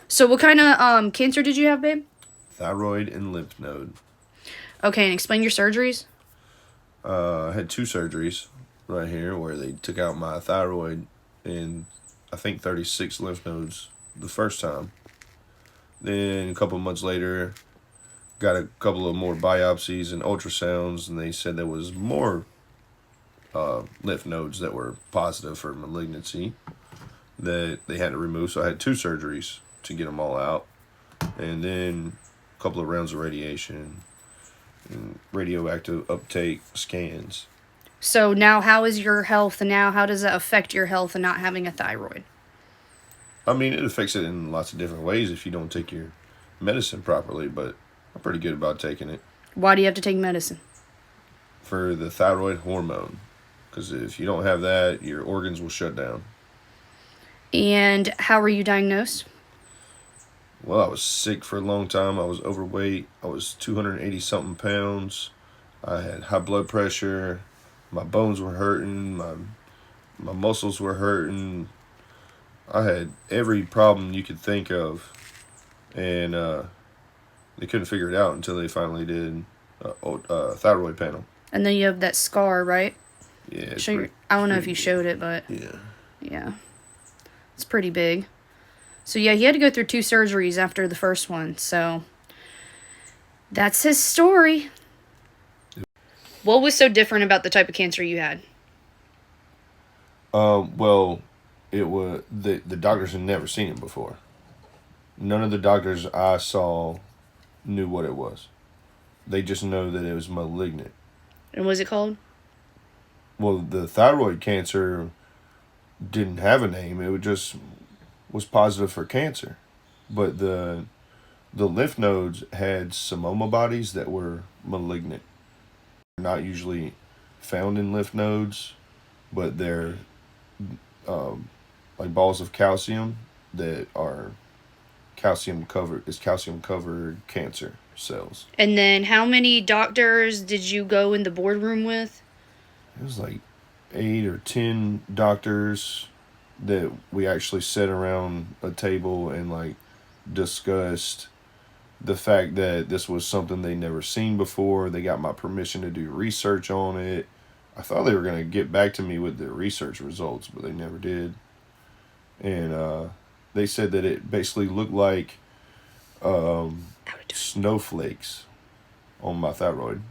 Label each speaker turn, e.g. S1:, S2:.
S1: So what kind of cancer did you have, babe?
S2: Thyroid and lymph node.
S1: Okay, and explain your surgeries.
S2: I had 2 surgeries right here where they took out my thyroid and I think 36 lymph nodes the first time. Then a couple of months later, got a couple of more biopsies and ultrasounds, and they said there was more lymph nodes that were positive for malignancy that they had to remove. So I had 2 surgeries to get them all out, and then a couple of rounds of radiation and radioactive uptake scans.
S1: So now how is your health, and now how does that affect your health and not having a thyroid?
S2: I mean, it affects it in lots of different ways if you don't take your medicine properly, but I'm pretty good about taking it.
S1: Why do you have to take medicine?
S2: For the thyroid hormone, because if you don't have that, your organs will shut down.
S1: And how were you diagnosed?
S2: Well, I was sick for a long time. I was overweight. I was 280 something pounds. I had high blood pressure. My bones were hurting. My muscles were hurting. I had every problem you could think of, and they couldn't figure it out until they finally did a thyroid panel.
S1: And then you have that scar, right?
S2: Yeah.
S1: I don't know if you showed it, but yeah, it's pretty big. So yeah, he had to go through 2 surgeries after the first one. So that's his story. What was so different about the type of cancer you had?
S2: Well, it was the doctors had never seen it before. None of the doctors I saw knew what it was. They just know that it was malignant.
S1: And what was it called?
S2: Well, the thyroid cancer didn't have a name. It just was positive for cancer. But the lymph nodes had Psammoma bodies that were malignant. They're not usually found in lymph nodes, but they're like balls of calcium that are calcium covered cancer cells.
S1: And then how many doctors did you go in the boardroom with?
S2: It was like 8 or 10 doctors that we actually sat around a table and like discussed the fact that this was something they never seen before. They got my permission to do research on it. I thought they were going to get back to me with the research results, but they never did. And they said that it basically looked like snowflakes on my thyroid.